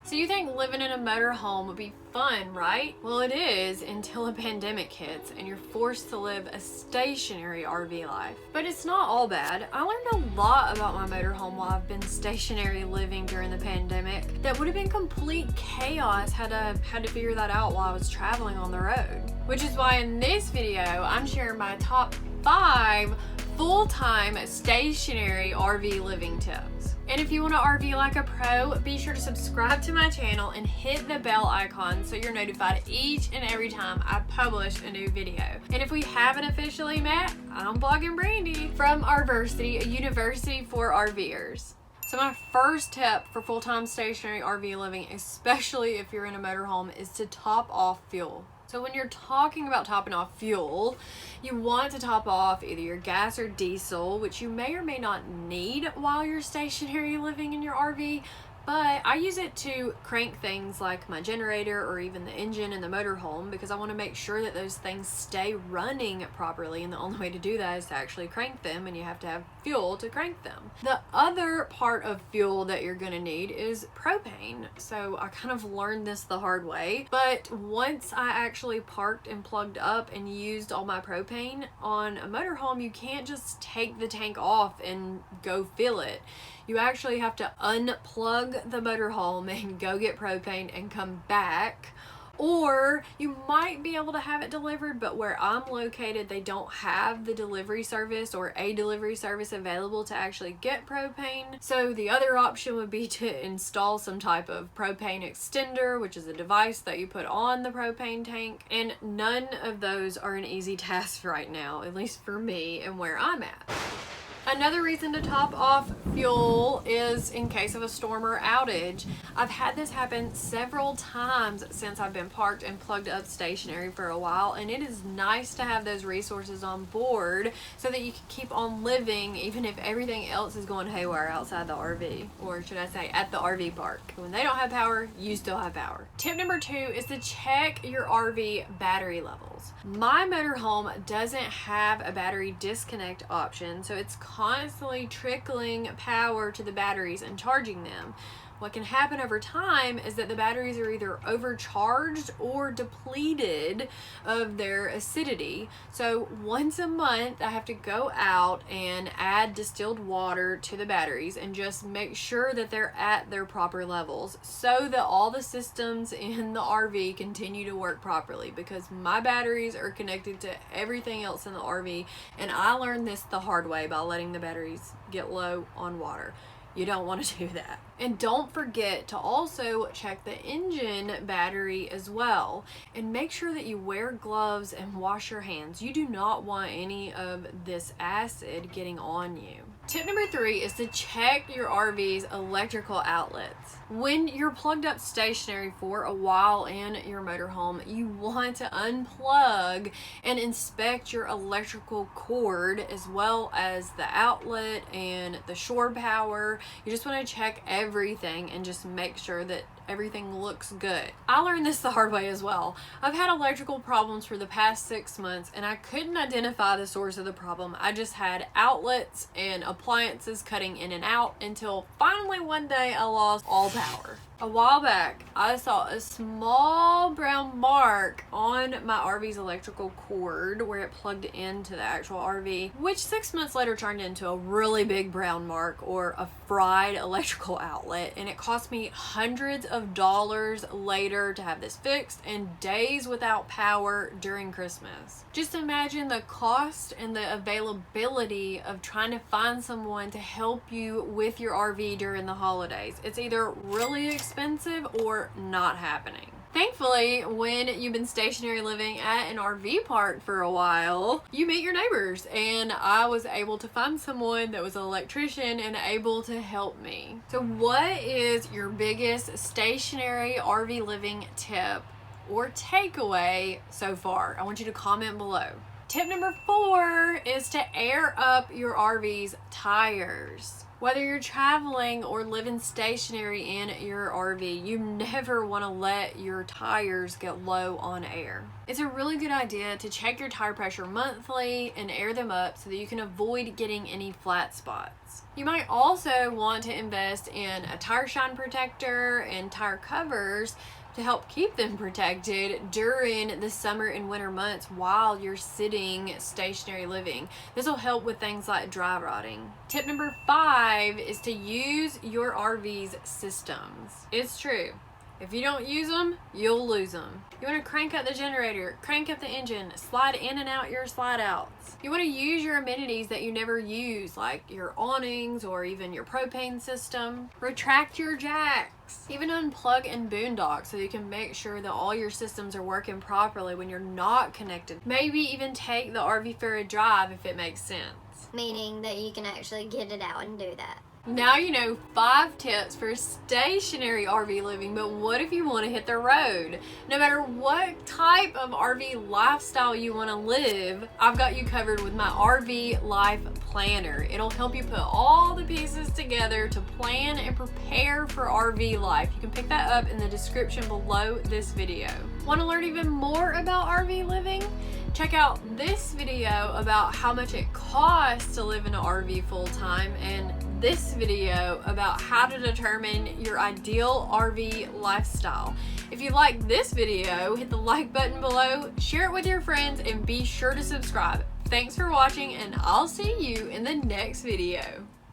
So you think living in a motorhome would be fun, right? Well, it is until a pandemic hits and you're forced to live a stationary RV life. But it's not all bad. I learned a lot about my motorhome while I've been stationary living during the pandemic that would have been complete chaos had I had to figure that out while I was traveling on the road. Which is why in this video, I'm sharing my top 5 full-time stationary RV living tips. And if you want to RV like a pro, be sure to subscribe to my channel and hit the bell icon so you're notified each and every time I publish a new video. And if we haven't officially met, I'm Blogging Brandy from RVersity, a university for RVers. So my first tip for full-time stationary RV living, especially if you're in a motorhome, is to top off fuel. So when you're talking about topping off fuel, you want to top off either your gas or diesel, which you may or may not need while you're stationary living in your RV, but I use it to crank things like my generator or even the engine in the motorhome because I want to make sure that those things stay running properly, and the only way to do that is to actually crank them, and you have to have fuel to crank them. The other part of fuel that you're going to need is propane. So I kind of learned this the hard way, but once I actually parked and plugged up and used all my propane on a motorhome, you can't just take the tank off and go fill it. You actually have to unplug the motorhome and go get propane and come back. Or you might be able to have it delivered, but where I'm located, they don't have the delivery service or a delivery service available to actually get propane. So the other option would be to install some type of propane extender, which is a device that you put on the propane tank. And none of those are an easy task right now, at least for me and where I'm at. Another reason to top off fuel is in case of a storm or outage. I've had this happen several times since I've been parked and plugged up stationary for a while, and it is nice to have those resources on board so that you can keep on living even if everything else is going haywire outside the RV, or should I say at the RV park. When they don't have power, you still have power. Tip number 2 is to check your RV battery levels. My motorhome doesn't have a battery disconnect option, so it's constantly trickling power to the batteries and charging them. What can happen over time is that the batteries are either overcharged or depleted of their acidity. So once a month, I have to go out and add distilled water to the batteries and just make sure that they're at their proper levels so that all the systems in the RV continue to work properly, because my batteries are connected to everything else in the RV, and I learned this the hard way by letting the batteries get low on water. You don't want to do that. And don't forget to also check the engine battery as well, and make sure that you wear gloves and wash your hands. You do not want any of this acid getting on you. Tip number 3 is to check your RV's electrical outlets. When you're plugged up stationary for a while in your motorhome, you want to unplug and inspect your electrical cord as well as the outlet and the shore power. You just want to check everything and just make sure that everything looks good. I learned this the hard way as well. I've had electrical problems for the past 6 months and I couldn't identify the source of the problem. I just had outlets and appliances cutting in and out until finally one day I lost all power. A while back, I saw a small brown mark on my RV's electrical cord where it plugged into the actual RV, which 6 months later turned into a really big brown mark, or a fried electrical outlet, and it cost me hundreds of dollars later to have this fixed and days without power during Christmas. Just imagine the cost and the availability of trying to find someone to help you with your RV during the holidays. It's either really expensive or not happening. Thankfully, when you've been stationary living at an RV park for a while, you meet your neighbors, and I was able to find someone that was an electrician and able to help me. So what is your biggest stationary RV living tip or takeaway so far? I want you to comment below. Tip number 4 is to air up your RV's tires. Whether you're traveling or living stationary in your RV, you never want to let your tires get low on air. It's a really good idea to check your tire pressure monthly and air them up so that you can avoid getting any flat spots. months. You might also want to invest in a tire shine protector and tire covers to help keep them protected during the summer and winter months while you're sitting stationary living. This will help with things like dry rotting. Tip number 5 is to use your RV's systems. It's true. If you don't use them, you'll lose them. You want to crank up the generator, crank up the engine, slide in and out your slide outs. You want to use your amenities that you never use, like your awnings or even your propane system. Retract your jacks. Even unplug and boondock so you can make sure that all your systems are working properly when you're not connected. Maybe even take the RV for a drive if it makes sense. Meaning that you can actually get it out and do that. Now you know 5 tips for stationary RV living, but what if you want to hit the road? No matter what type of RV lifestyle you want to live, I've got you covered with my RV Life Planner. It'll help you put all the pieces together to plan and prepare for RV life. You can pick that up in the description below this video. Want to learn even more about RV living? Check out this video about how much it costs to live in an RV full-time, and this video about how to determine your ideal RV lifestyle. If you like this video, hit the like button below, share it with your friends, and be sure to subscribe. Thanks for watching, and I'll see you in the next video.